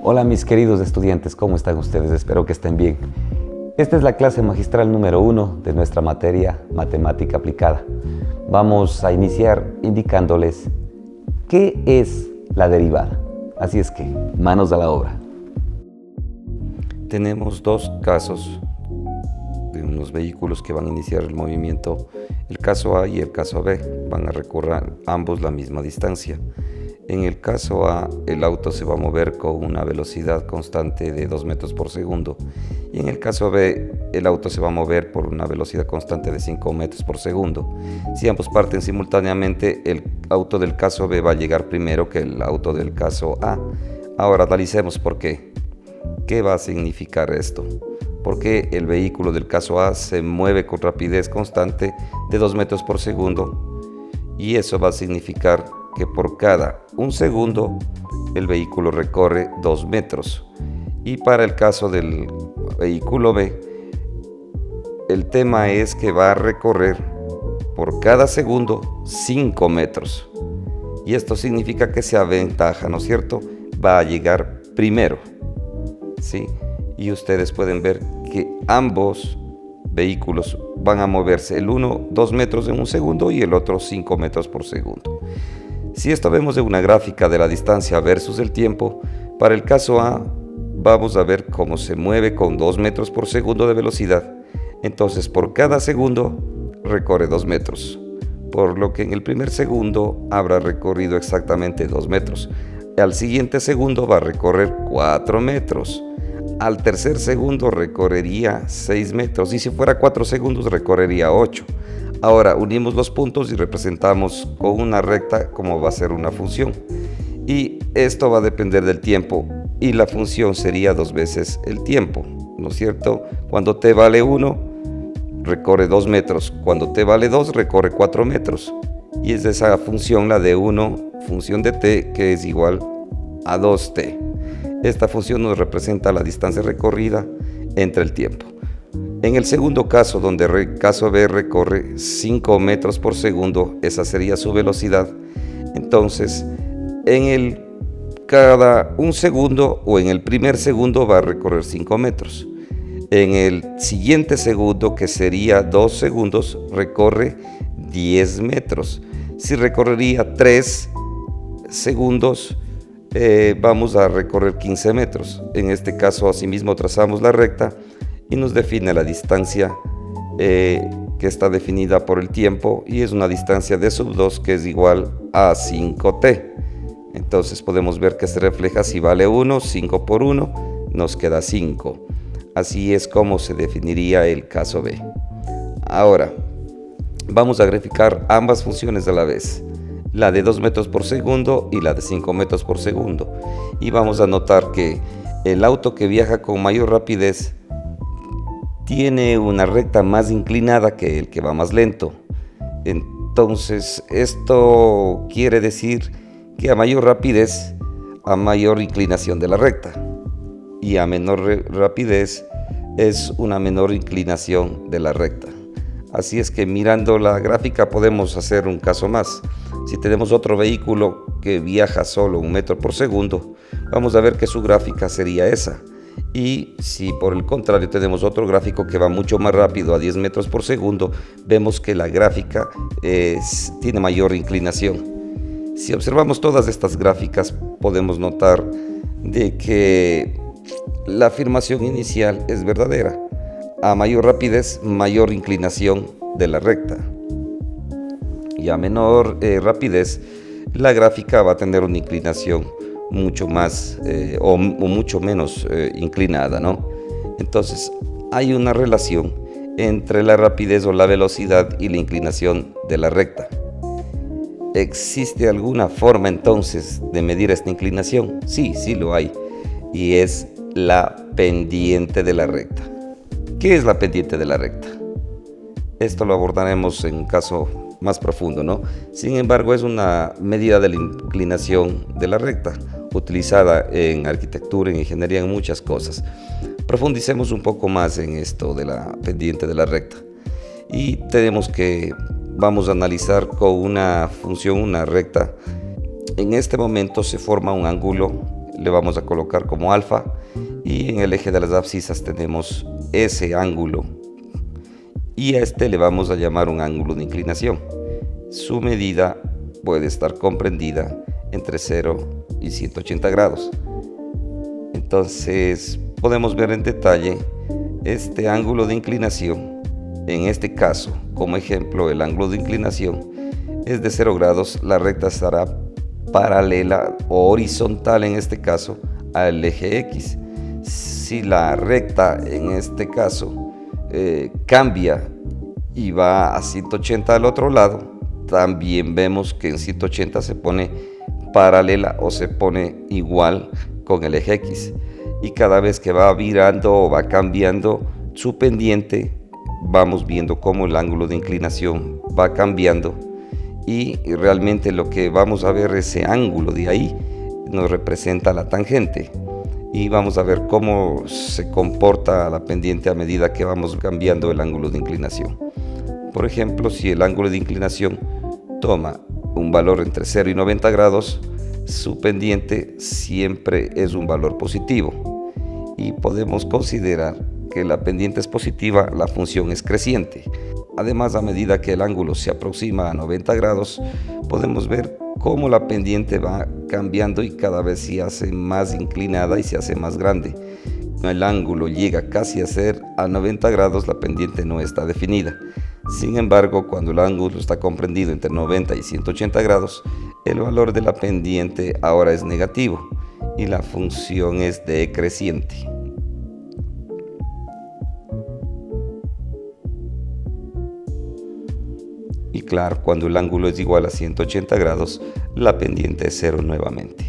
Hola mis queridos estudiantes, ¿cómo están ustedes? Espero que estén bien. Esta es la clase magistral número 1 de nuestra materia Matemática Aplicada. Vamos a iniciar indicándoles qué es la derivada. Así es que, manos a la obra. Tenemos dos casos de unos vehículos que van a iniciar el movimiento. El caso A y el caso B van a recorrer ambos la misma distancia. En el caso A, el auto se va a mover con una velocidad constante de 2 metros por segundo. Y en el caso B, el auto se va a mover por una velocidad constante de 5 metros por segundo. Si ambos parten simultáneamente, el auto del caso B va a llegar primero que el auto del caso A. Ahora analicemos por qué. ¿Qué va a significar esto? Porque el vehículo del caso A se mueve con rapidez constante de 2 metros por segundo. Y eso va a significar que por cada un segundo el vehículo recorre 2 metros. Y para el caso del vehículo B, el tema es que va a recorrer por cada segundo 5 metros. Y esto significa que se aventaja, ¿no es cierto? Va a llegar primero, ¿sí? Y ustedes pueden ver que ambos vehículos van a moverse, el uno 2 metros en un segundo y el otro 5 metros por segundo. Si esto vemos de una gráfica de la distancia versus el tiempo, para el caso A vamos a ver cómo se mueve con 2 metros por segundo de velocidad. Entonces por cada segundo recorre 2 metros, por lo que en el primer segundo habrá recorrido exactamente 2 metros. Al siguiente segundo va a recorrer 4 metros. Al tercer segundo recorrería 6 metros y si fuera 4 segundos recorrería 8. Ahora unimos los puntos y representamos con una recta cómo va a ser una función. Y esto va a depender del tiempo y la función sería 2 veces el tiempo, ¿no es cierto? Cuando t vale 1, recorre 2 metros. Cuando t vale 2, recorre 4 metros. Y es esa función, la de 1, función de t, que es igual a 2t. Esta función nos representa la distancia recorrida entre el tiempo. En el segundo caso, donde el caso B recorre 5 metros por segundo, esa sería su velocidad. Entonces, cada un segundo o en el primer segundo va a recorrer 5 metros. En el siguiente segundo, que sería 2 segundos, recorre 10 metros. Si recorrería 3 segundos, vamos a recorrer 15 metros. En este caso, asimismo, trazamos la recta y nos define la distancia que está definida por el tiempo y es una distancia de sub 2 que es igual a 5t. Entonces podemos ver que se refleja si vale 1, 5 por 1, nos queda 5. Así es como se definiría el caso B. Ahora, vamos a graficar ambas funciones a la vez, la de 2 metros por segundo y la de 5 metros por segundo. Y vamos a notar que el auto que viaja con mayor rapidez tiene una recta más inclinada que el que va más lento. Entonces, esto quiere decir que a mayor rapidez, a mayor inclinación de la recta. Y a menor rapidez es una menor inclinación de la recta. Así es que mirando la gráfica podemos hacer un caso más. Si tenemos otro vehículo que viaja solo 1 metro por segundo, vamos a ver que su gráfica sería esa. Y si por el contrario tenemos otro gráfico que va mucho más rápido a 10 metros por segundo, vemos que la gráfica tiene mayor inclinación. Si observamos todas estas gráficas, podemos notar de que la afirmación inicial es verdadera. A mayor rapidez, mayor inclinación de la recta. Y a menor rapidez, la gráfica va a tener una inclinación mucho más o mucho menos inclinada, ¿no? Entonces hay una relación entre la rapidez o la velocidad y la inclinación de la recta. ¿Existe alguna forma entonces de medir esta inclinación? Sí, sí lo hay, y es la pendiente de la recta. ¿Qué es la pendiente de la recta? Esto lo abordaremos en un caso más profundo, ¿no? Sin embargo, es una medida de la inclinación de la recta, utilizada en arquitectura, en ingeniería, en muchas cosas. Profundicemos un poco más en esto de la pendiente de la recta. Y tenemos que, vamos a analizar con una función, una recta. En este momento se forma un ángulo le vamos a colocar como alfa, y en el eje de las abscisas tenemos ese ángulo, y a este le vamos a llamar un ángulo de inclinación. Su medida puede estar comprendida entre 0 y 180 grados. Entonces podemos ver en detalle este ángulo de inclinación. En este caso, como ejemplo, el ángulo de inclinación es de 0 grados. La recta estará paralela o horizontal en este caso al eje X. Si la recta en este caso cambia y va a 180 al otro lado, también vemos que en 180 se pone paralela o se pone igual con el eje X, y cada vez que va virando o va cambiando su pendiente, vamos viendo cómo el ángulo de inclinación va cambiando, y realmente lo que vamos a ver, ese ángulo de ahí nos representa la tangente, y vamos a ver cómo se comporta la pendiente a medida que vamos cambiando el ángulo de inclinación. Por ejemplo, si el ángulo de inclinación toma un valor entre 0 y 90 grados, su pendiente siempre es un valor positivo, y podemos considerar que la pendiente es positiva, la función es creciente. Además, a medida que el ángulo se aproxima a 90 grados, podemos ver cómo la pendiente va cambiando y cada vez se hace más inclinada y se hace más grande. Cuando el ángulo llega casi a ser a 90 grados, la pendiente no está definida. Sin embargo, cuando el ángulo está comprendido entre 90 y 180 grados, el valor de la pendiente ahora es negativo y la función es decreciente. Y claro, cuando el ángulo es igual a 180 grados, la pendiente es 0 nuevamente.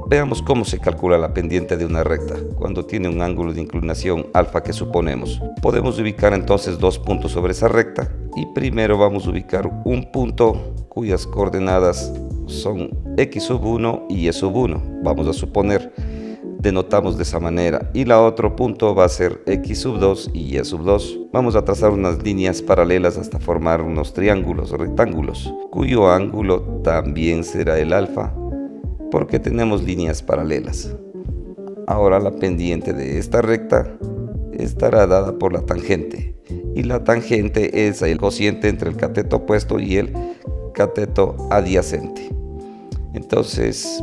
Veamos cómo se calcula la pendiente de una recta cuando tiene un ángulo de inclinación alfa que suponemos. Podemos ubicar entonces dos puntos sobre esa recta, y primero vamos a ubicar un punto cuyas coordenadas son x1 y y1. Vamos a suponer, denotamos de esa manera, y la otro punto va a ser x2 y y2. Vamos a trazar unas líneas paralelas hasta formar unos triángulos o rectángulos, cuyo ángulo también será el alfa, porque tenemos líneas paralelas. Ahora la pendiente de esta recta estará dada por la tangente, y la tangente es el cociente entre el cateto opuesto y el cateto adyacente. Entonces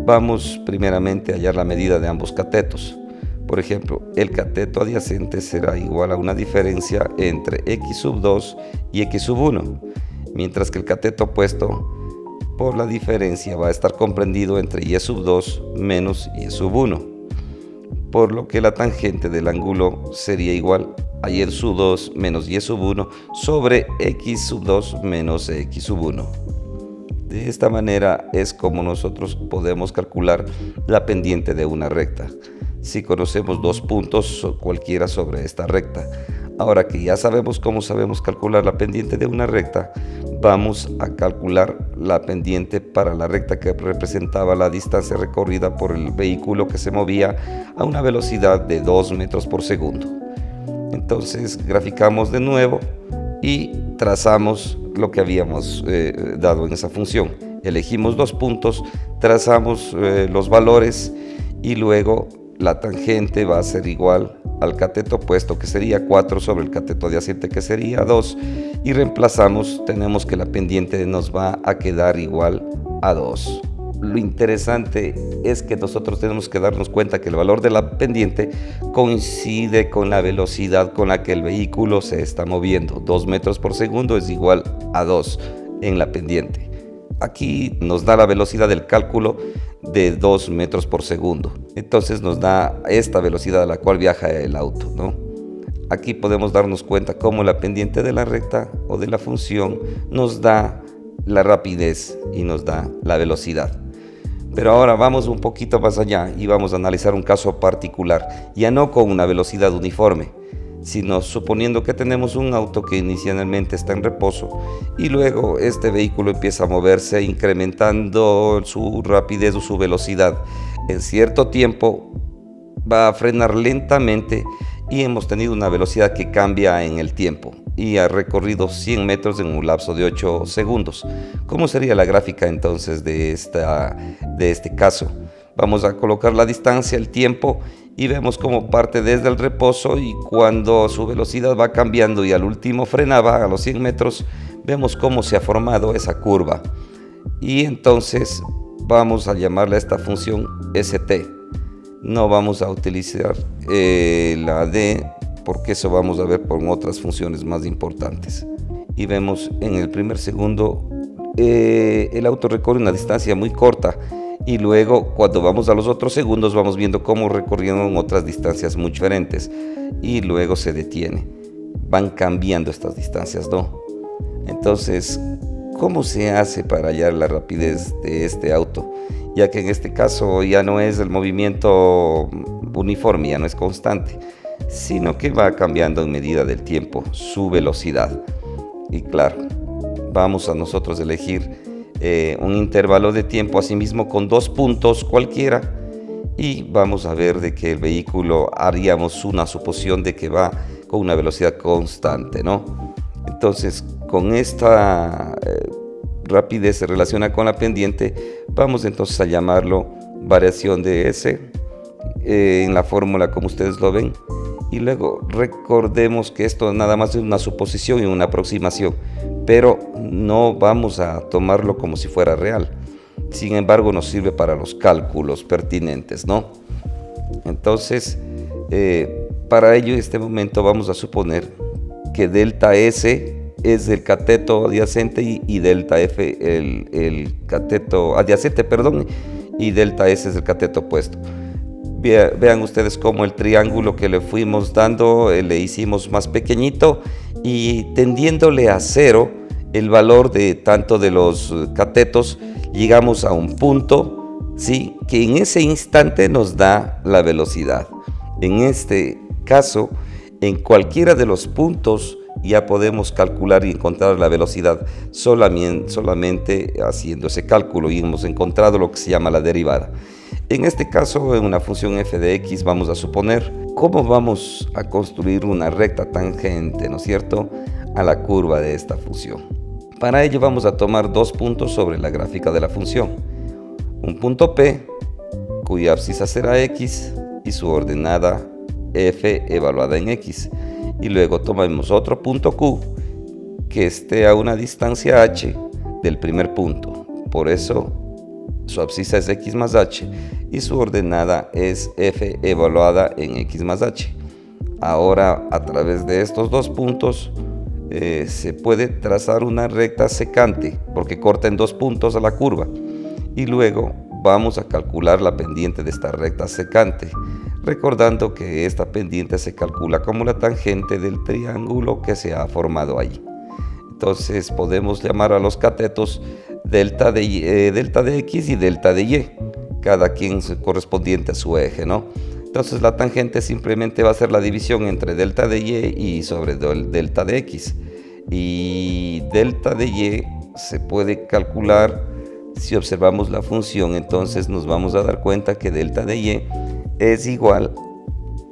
vamos primeramente a hallar la medida de ambos catetos. Por ejemplo, el cateto adyacente será igual a una diferencia entre x2 y x1, mientras que el cateto opuesto, por la diferencia, va a estar comprendido entre y2 menos y1, por lo que la tangente del ángulo sería igual a y2 menos y1 sobre x2 menos x1. De esta manera es como nosotros podemos calcular la pendiente de una recta, si conocemos dos puntos cualquiera sobre esta recta. Ahora que ya sabemos cómo sabemos calcular la pendiente de una recta, vamos a calcular la pendiente para la recta que representaba la distancia recorrida por el vehículo que se movía a una velocidad de 2 metros por segundo. Entonces graficamos de nuevo y trazamos lo que habíamos dado en esa función. Elegimos dos puntos, trazamos los valores, y luego la tangente va a ser igual al cateto opuesto, que sería 4, sobre el cateto adyacente, que sería 2, y reemplazamos. Tenemos que la pendiente nos va a quedar igual a 2. Lo interesante es que nosotros tenemos que darnos cuenta que el valor de la pendiente coincide con la velocidad con la que el vehículo se está moviendo. 2 metros por segundo es igual a 2 en la pendiente. Aquí nos da la velocidad del cálculo de 2 metros por segundo. Entonces nos da esta velocidad a la cual viaja el auto, ¿no? Aquí podemos darnos cuenta cómo la pendiente de la recta o de la función nos da la rapidez y nos da la velocidad. Pero ahora vamos un poquito más allá y vamos a analizar un caso particular, ya no con una velocidad uniforme, sino suponiendo que tenemos un auto que inicialmente está en reposo y luego este vehículo empieza a moverse incrementando su rapidez o su velocidad. En cierto tiempo va a frenar lentamente y hemos tenido una velocidad que cambia en el tiempo y ha recorrido 100 metros en un lapso de 8 segundos. ¿Cómo sería la gráfica entonces de este caso? Vamos a colocar la distancia, el tiempo, y vemos cómo parte desde el reposo, y cuando su velocidad va cambiando y al último frenaba a los 100 metros, vemos cómo se ha formado esa curva. Y entonces vamos a llamarle a esta función ST. No vamos a utilizar la D, porque eso vamos a ver por otras funciones más importantes. Y vemos en el primer segundo el auto recorre una distancia muy corta, y luego cuando vamos a los otros segundos vamos viendo cómo recorrieron otras distancias muy diferentes, y luego se detiene. Van cambiando estas distancias, ¿no? Entonces, ¿cómo se hace para hallar la rapidez de este auto? Ya que en este caso ya no es el movimiento uniforme, ya no es constante, sino que va cambiando en medida del tiempo su velocidad. Y claro, vamos a nosotros elegir un intervalo de tiempo, asimismo con 2 puntos cualquiera, y vamos a ver de que el vehículo, haríamos una suposición de que va con una velocidad constante, ¿no? Entonces, con esta rapidez se relaciona con la pendiente, vamos entonces a llamarlo variación de S en la fórmula como ustedes lo ven. Y luego recordemos que esto nada más es una suposición y una aproximación, pero no vamos a tomarlo como si fuera real. Sin embargo, nos sirve para los cálculos pertinentes, ¿no? Entonces, para ello en este momento vamos a suponer que delta S es el cateto adyacente y delta F el cateto adyacente, y delta S es el cateto opuesto. Vean ustedes cómo el triángulo que le fuimos dando le hicimos más pequeñito, y tendiéndole a 0 el valor de tanto de los catetos, llegamos a un punto, ¿sí?, que en ese instante nos da la velocidad. En este caso, en cualquiera de los puntos ya podemos calcular y encontrar la velocidad solamente haciendo ese cálculo, y hemos encontrado lo que se llama la derivada. En este caso, en una función f de x, vamos a suponer cómo vamos a construir una recta tangente, ¿no es cierto?, a la curva de esta función. Para ello vamos a tomar 2 puntos sobre la gráfica de la función. Un punto P, cuya abscisa será x, y su ordenada f evaluada en x. Y luego tomamos otro punto Q, que esté a una distancia h del primer punto. Por eso su abscisa es x más h y su ordenada es f evaluada en x más h. Ahora, a través de estos 2 puntos se puede trazar una recta secante, porque corta en 2 puntos a la curva. Y luego vamos a calcular la pendiente de esta recta secante, recordando que esta pendiente se calcula como la tangente del triángulo que se ha formado allí. Entonces podemos llamar a los catetos delta de x y delta de y, cada quien correspondiente a su eje, ¿no? Entonces la tangente simplemente va a ser la división entre delta de y y sobre delta de x. Y delta de y se puede calcular si observamos la función. Entonces nos vamos a dar cuenta que delta de y es igual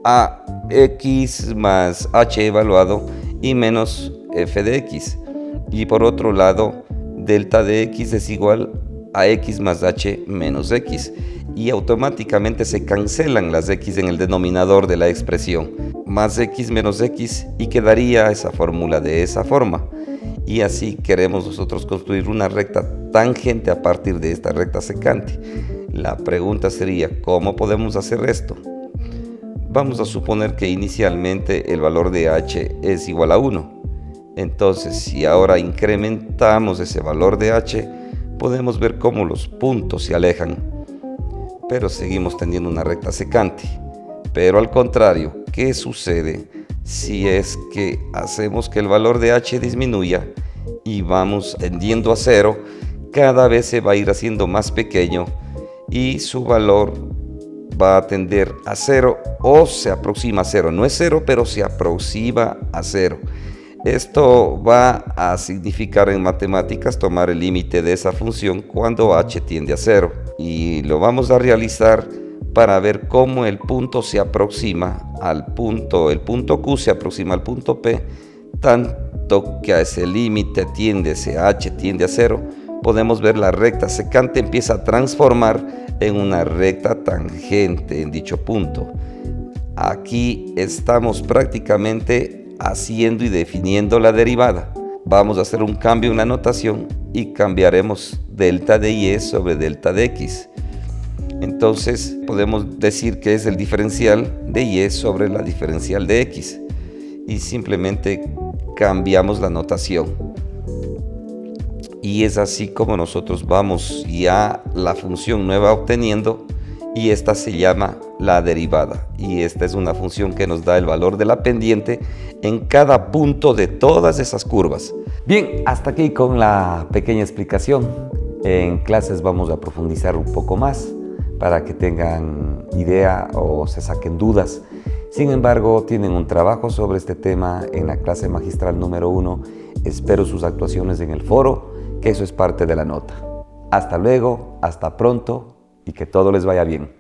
a x más h evaluado y menos f de x. Y por otro lado, delta de x es igual a x más h menos x, y automáticamente se cancelan las x en el denominador de la expresión, más x menos x, y quedaría esa fórmula de esa forma. Y así queremos nosotros construir una recta tangente a partir de esta recta secante. La pregunta sería, ¿cómo podemos hacer esto? Vamos a suponer que inicialmente el valor de h es igual a 1. Entonces, si ahora incrementamos ese valor de h, podemos ver cómo los puntos se alejan, pero seguimos teniendo una recta secante. Pero al contrario, ¿qué sucede si es que hacemos que el valor de h disminuya y vamos tendiendo a 0? Cada vez se va a ir haciendo más pequeño y su valor va a tender a 0 o se aproxima a 0. No es 0, pero se aproxima a 0. Esto va a significar en matemáticas tomar el límite de esa función cuando h tiende a 0, y lo vamos a realizar para ver cómo el punto se aproxima al punto, el punto Q se aproxima al punto P, tanto que a ese límite tiende, ese h tiende a 0, podemos ver la recta secante empieza a transformar en una recta tangente en dicho punto. Aquí estamos prácticamente haciendo y definiendo la derivada. Vamos a hacer un cambio en la notación y cambiaremos delta de y sobre delta de x. Entonces podemos decir que es el diferencial de y sobre la diferencial de x y simplemente cambiamos la notación. Y es así como nosotros vamos ya la función nueva obteniendo, y esta se llama la derivada, y esta es una función que nos da el valor de la pendiente en cada punto de todas esas curvas. Bien, hasta aquí con la pequeña explicación. En clases vamos a profundizar un poco más para que tengan idea o se saquen dudas. Sin embargo, tienen un trabajo sobre este tema en la clase magistral número 1. Espero sus actuaciones en el foro, que eso es parte de la nota. Hasta luego, hasta pronto y que todo les vaya bien.